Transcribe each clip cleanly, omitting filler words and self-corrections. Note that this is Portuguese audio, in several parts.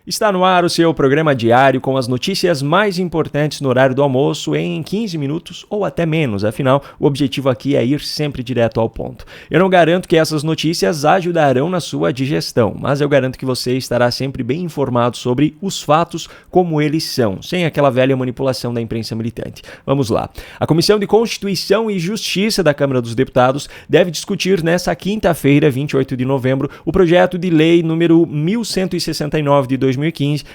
Está no ar o seu programa diário com as notícias mais importantes no horário do almoço em 15 minutos ou até menos. Afinal, o objetivo aqui é ir sempre direto ao ponto. Eu não garanto que essas notícias ajudarão na sua digestão, mas eu garanto que você estará sempre bem informado sobre os fatos como eles são, sem aquela velha manipulação da imprensa militante. Vamos lá. A Comissão de Constituição e Justiça da Câmara dos Deputados deve discutir nesta quinta-feira, 28 de novembro, o projeto de lei número 1169 de 2015,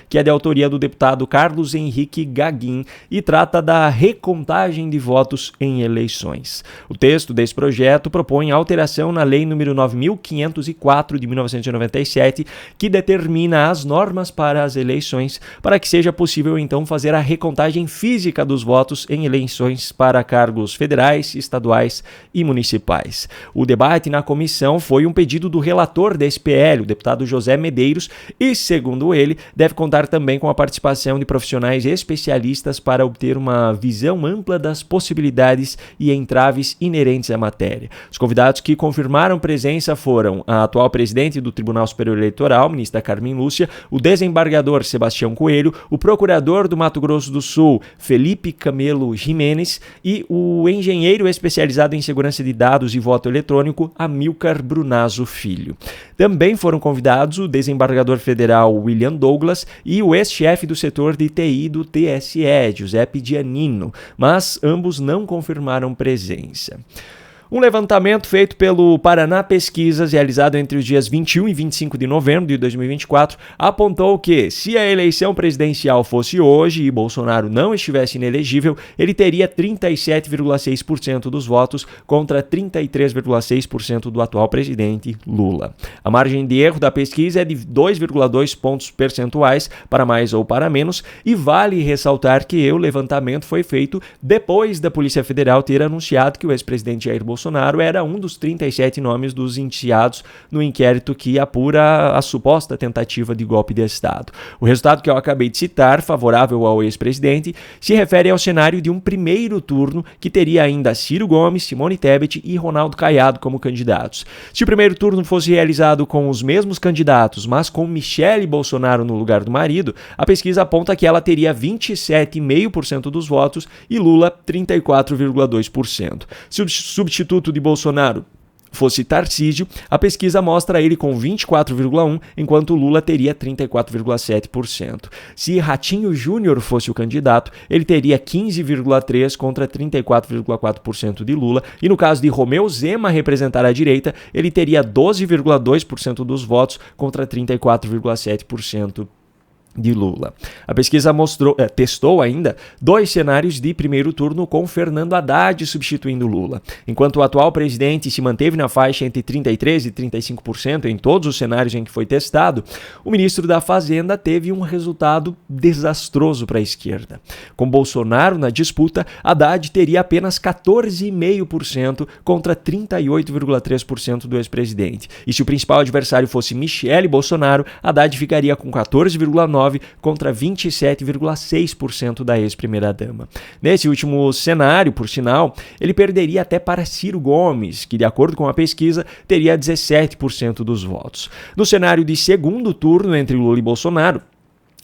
que é de autoria do deputado Carlos Henrique Gaguin e trata da recontagem de votos em eleições. O texto desse projeto propõe alteração na Lei número 9.504 de 1997, que determina as normas para as eleições, para que seja possível então fazer a recontagem física dos votos em eleições para cargos federais, estaduais e municipais. O debate na comissão foi um pedido do relator desse PL, o deputado José Medeiros, e, segundo ele, deve contar também com a participação de profissionais especialistas para obter uma visão ampla das possibilidades e entraves inerentes à matéria. Os convidados que confirmaram presença foram a atual presidente do Tribunal Superior Eleitoral, ministra Carmen Lúcia, o desembargador Sebastião Coelho, o procurador do Mato Grosso do Sul, Felipe Camelo Jimenez, e o engenheiro especializado em segurança de dados e voto eletrônico, Amilcar Brunazzo Filho. Também foram convidados o desembargador federal William Douglas e o ex-chefe do setor de TI do TSE, Giuseppe Giannino, mas ambos não confirmaram presença. Um levantamento feito pelo Paraná Pesquisas, realizado entre os dias 21 e 25 de novembro de 2024, apontou que, se a eleição presidencial fosse hoje e Bolsonaro não estivesse inelegível, ele teria 37,6% dos votos contra 33,6% do atual presidente Lula. A margem de erro da pesquisa é de 2,2 pontos percentuais para mais ou para menos, e vale ressaltar que o levantamento foi feito depois da Polícia Federal ter anunciado que o ex-presidente Jair Bolsonaro era um dos 37 nomes dos indiciados no inquérito que apura a suposta tentativa de golpe de Estado. O resultado que eu acabei de citar, favorável ao ex-presidente, se refere ao cenário de um primeiro turno que teria ainda Ciro Gomes, Simone Tebet e Ronaldo Caiado como candidatos. Se o primeiro turno fosse realizado com os mesmos candidatos, mas com Michele Bolsonaro no lugar do marido, a pesquisa aponta que ela teria 27,5% dos votos e Lula 34,2%. Se o substituto de Bolsonaro fosse Tarcísio, a pesquisa mostra ele com 24,1%, enquanto Lula teria 34,7%. Se Ratinho Júnior fosse o candidato, ele teria 15,3% contra 34,4% de Lula, e no caso de Romeu Zema representar a direita, ele teria 12,2% dos votos contra 34,7% de Lula. A pesquisa testou ainda dois cenários de primeiro turno com Fernando Haddad substituindo Lula. Enquanto o atual presidente se manteve na faixa entre 33% e 35% em todos os cenários em que foi testado, o ministro da Fazenda teve um resultado desastroso para a esquerda. Com Bolsonaro na disputa, Haddad teria apenas 14,5% contra 38,3% do ex-presidente. E se o principal adversário fosse Michele Bolsonaro, Haddad ficaria com 14,9% contra 27,6% da ex-primeira-dama. Nesse último cenário, por sinal, ele perderia até para Ciro Gomes, que, de acordo com a pesquisa, teria 17% dos votos. No cenário de segundo turno entre Lula e Bolsonaro,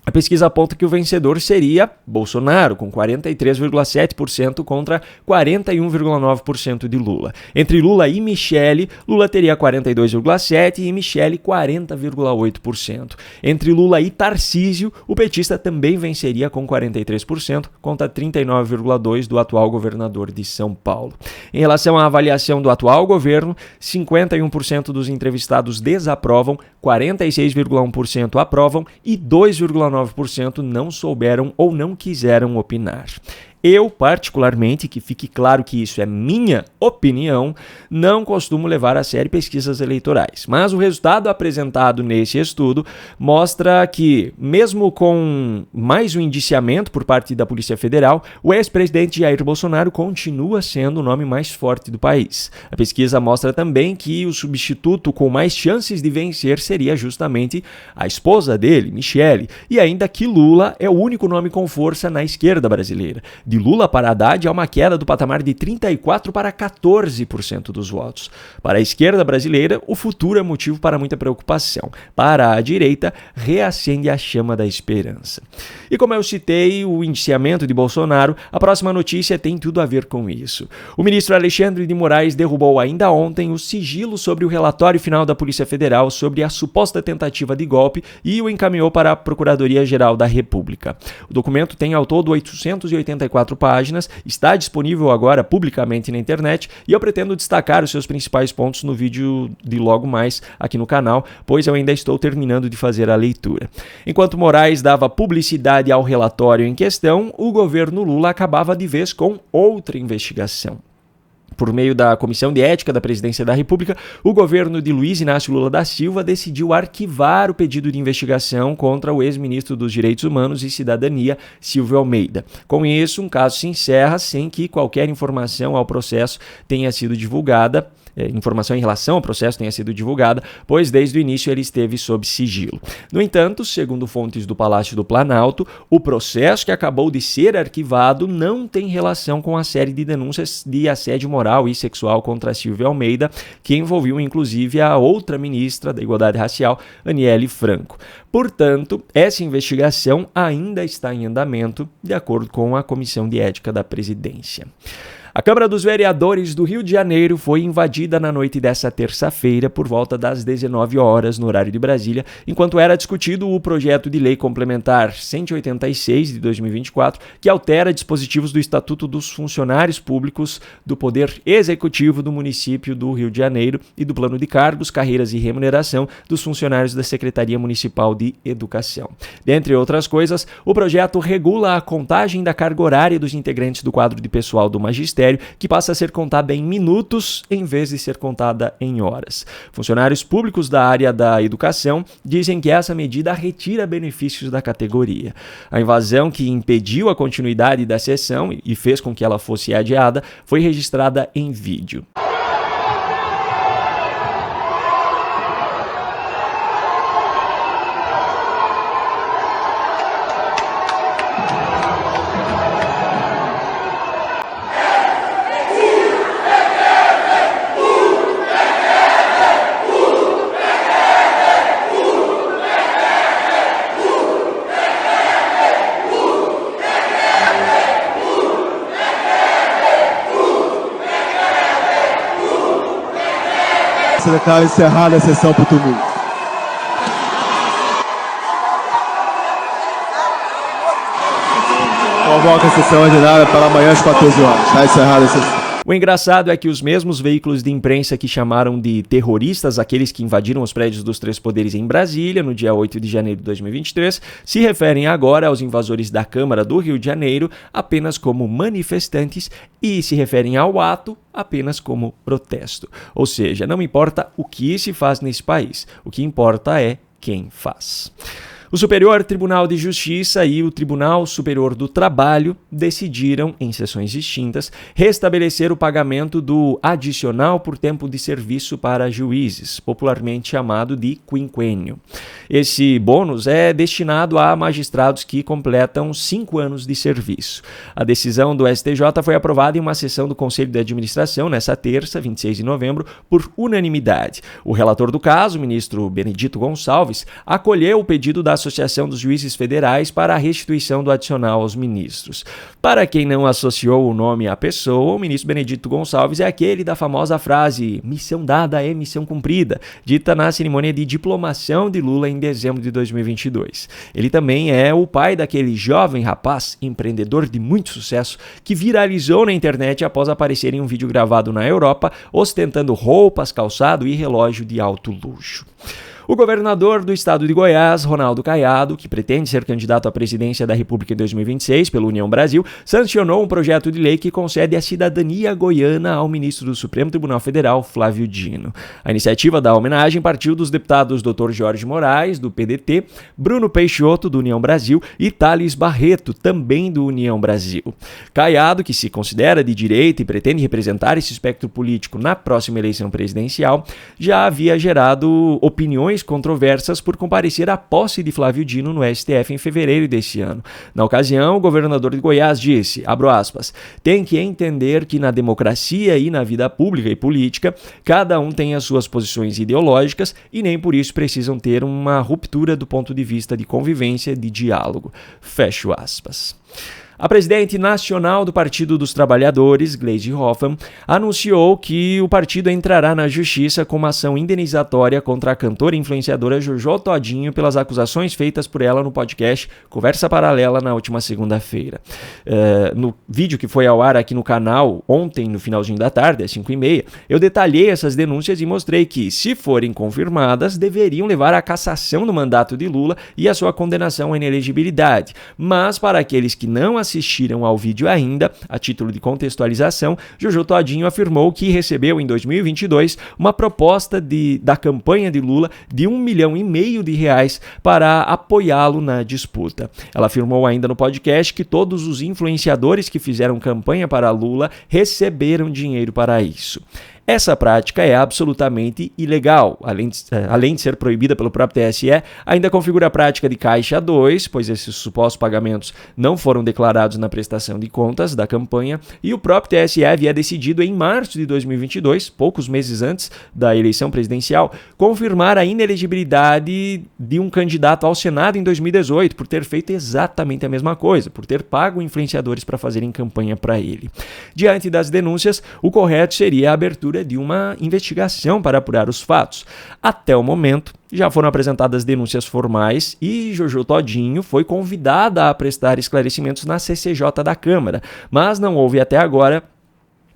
a pesquisa aponta que o vencedor seria Bolsonaro, com 43,7% contra 41,9% de Lula. Entre Lula e Michele, Lula teria 42,7% e Michele 40,8%. Entre Lula e Tarcísio, o petista também venceria com 43% contra 39,2% do atual governador de São Paulo. Em relação à avaliação do atual governo, 51% dos entrevistados desaprovam, 46,1% aprovam e 2,9% não souberam ou não quiseram opinar. Eu, particularmente, que fique claro que isso é minha opinião, não costumo levar a sério pesquisas eleitorais. Mas o resultado apresentado nesse estudo mostra que, mesmo com mais um indiciamento por parte da Polícia Federal, o ex-presidente Jair Bolsonaro continua sendo o nome mais forte do país. A pesquisa mostra também que o substituto com mais chances de vencer seria justamente a esposa dele, Michele, e ainda que Lula é o único nome com força na esquerda brasileira. De Lula para Haddad, há uma queda do patamar de 34% para 14% dos votos. Para a esquerda brasileira, o futuro é motivo para muita preocupação. Para a direita, reacende a chama da esperança. E como eu citei o indiciamento de Bolsonaro, a próxima notícia tem tudo a ver com isso. O ministro Alexandre de Moraes derrubou ainda ontem o sigilo sobre o relatório final da Polícia Federal sobre a suposta tentativa de golpe e o encaminhou para a Procuradoria-Geral da República. O documento tem ao todo 884 páginas, está disponível agora publicamente na internet e eu pretendo destacar os seus principais pontos no vídeo de logo mais aqui no canal, pois eu ainda estou terminando de fazer a leitura. Enquanto Moraes dava publicidade ao relatório em questão, o governo Lula acabava de vez com outra investigação. Por meio da Comissão de Ética da Presidência da República, o governo de Luiz Inácio Lula da Silva decidiu arquivar o pedido de investigação contra o ex-ministro dos Direitos Humanos e Cidadania, Silvio Almeida. Com isso, um caso se encerra sem que qualquer informação ao processo tenha sido divulgada. Informação em relação ao processo tenha sido divulgada, pois desde o início ele esteve sob sigilo. No entanto, segundo fontes do Palácio do Planalto, o processo que acabou de ser arquivado não tem relação com a série de denúncias de assédio moral e sexual contra Silvia Almeida, que envolviam inclusive a outra ministra da Igualdade Racial, Aniele Franco. Portanto, essa investigação ainda está em andamento, de acordo com a Comissão de Ética da Presidência. A Câmara dos Vereadores do Rio de Janeiro foi invadida na noite dessa terça-feira por volta das 19 horas no horário de Brasília, enquanto era discutido o projeto de lei complementar 186 de 2024, que altera dispositivos do Estatuto dos Funcionários Públicos do Poder Executivo do município do Rio de Janeiro e do Plano de Cargos, Carreiras e Remuneração dos funcionários da Secretaria Municipal de Educação. Dentre outras coisas, o projeto regula a contagem da carga horária dos integrantes do quadro de pessoal do magistério, que passa a ser contada em minutos em vez de ser contada em horas. Funcionários públicos da área da educação dizem que essa medida retira benefícios da categoria. A invasão que impediu a continuidade da sessão e fez com que ela fosse adiada foi registrada em vídeo. Se declara encerrada a sessão por tumulto. Convoca a sessão ordinária para amanhã às 14 horas. Está encerrada a sessão. O engraçado é que os mesmos veículos de imprensa que chamaram de terroristas aqueles que invadiram os prédios dos três poderes em Brasília no dia 8 de janeiro de 2023 se referem agora aos invasores da Câmara do Rio de Janeiro apenas como manifestantes e se referem ao ato apenas como protesto. Ou seja, não importa o que se faz nesse país, o que importa é quem faz. O Superior Tribunal de Justiça e o Tribunal Superior do Trabalho decidiram, em sessões distintas, restabelecer o pagamento do adicional por tempo de serviço para juízes, popularmente chamado de quinquênio. Esse bônus é destinado a magistrados que completam 5 anos de serviço. A decisão do STJ foi aprovada em uma sessão do Conselho de Administração nesta terça, 26 de novembro, por unanimidade. O relator do caso, o ministro Benedito Gonçalves, acolheu o pedido da Associação dos Juízes Federais para a restituição do adicional aos ministros. Para quem não associou o nome à pessoa, o ministro Benedito Gonçalves é aquele da famosa frase "missão dada é missão cumprida", dita na cerimônia de diplomação de Lula em dezembro de 2022. Ele também é o pai daquele jovem rapaz, empreendedor de muito sucesso, que viralizou na internet após aparecer em um vídeo gravado na Europa, ostentando roupas, calçado e relógio de alto luxo. O governador do estado de Goiás, Ronaldo Caiado, que pretende ser candidato à presidência da República em 2026 pela União Brasil, sancionou um projeto de lei que concede a cidadania goiana ao ministro do Supremo Tribunal Federal, Flávio Dino. A iniciativa da homenagem partiu dos deputados Dr. Jorge Moraes, do PDT, Bruno Peixoto, do União Brasil, e Thales Barreto, também do União Brasil. Caiado, que se considera de direita e pretende representar esse espectro político na próxima eleição presidencial, já havia gerado opiniões mais controversas por comparecer à posse de Flávio Dino no STF em fevereiro desse ano. Na ocasião, o governador de Goiás disse, abro aspas, tem que entender que na democracia e na vida pública e política, cada um tem as suas posições ideológicas e nem por isso precisam ter uma ruptura do ponto de vista de convivência, de diálogo. Fecho aspas. A presidente nacional do Partido dos Trabalhadores, Gleisi Hoffmann, anunciou que o partido entrará na justiça com uma ação indenizatória contra a cantora e influenciadora Jojo Todinho pelas acusações feitas por ela no podcast Conversa Paralela na última segunda-feira. No vídeo que foi ao ar aqui no canal ontem, no finalzinho da tarde, às 5h30, eu detalhei essas denúncias e mostrei que, se forem confirmadas, deveriam levar à cassação do mandato de Lula e à sua condenação à inelegibilidade. Mas, para aqueles que não assistiram ao vídeo ainda, a título de contextualização, Jojo Todinho afirmou que recebeu em 2022 uma proposta da campanha de Lula de R$1,5 milhão para apoiá-lo na disputa. Ela afirmou ainda no podcast que todos os influenciadores que fizeram campanha para Lula receberam dinheiro para isso. Essa prática é absolutamente ilegal. Além de ser proibida pelo próprio TSE, ainda configura a prática de Caixa 2, pois esses supostos pagamentos não foram declarados na prestação de contas da campanha, e o próprio TSE havia decidido em março de 2022, poucos meses antes da eleição presidencial, confirmar a inelegibilidade de um candidato ao Senado em 2018 por ter feito exatamente a mesma coisa, por ter pago influenciadores para fazerem campanha para ele. Diante das denúncias, o correto seria a abertura de uma investigação para apurar os fatos. Até o momento, já foram apresentadas denúncias formais e Jojo Todinho foi convidada a prestar esclarecimentos na CCJ da Câmara, mas não houve até agora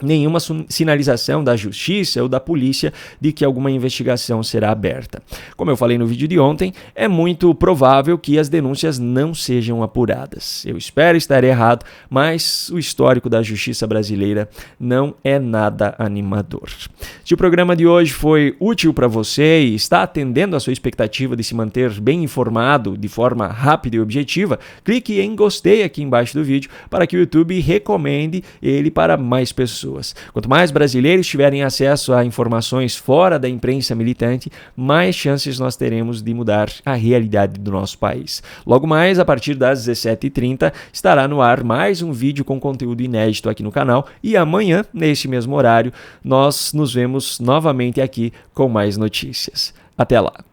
nenhuma sinalização da justiça ou da polícia de que alguma investigação será aberta. Como eu falei no vídeo de ontem, é muito provável que as denúncias não sejam apuradas. Eu espero estar errado, mas o histórico da justiça brasileira não é nada animador. Se o programa de hoje foi útil para você e está atendendo a sua expectativa de se manter bem informado de forma rápida e objetiva, clique em gostei aqui embaixo do vídeo para que o YouTube recomende ele para mais pessoas. Quanto mais brasileiros tiverem acesso a informações fora da imprensa militante, mais chances nós teremos de mudar a realidade do nosso país. Logo mais, a partir das 17h30, estará no ar mais um vídeo com conteúdo inédito aqui no canal e amanhã, neste mesmo horário, nós nos vemos novamente aqui com mais notícias. Até lá!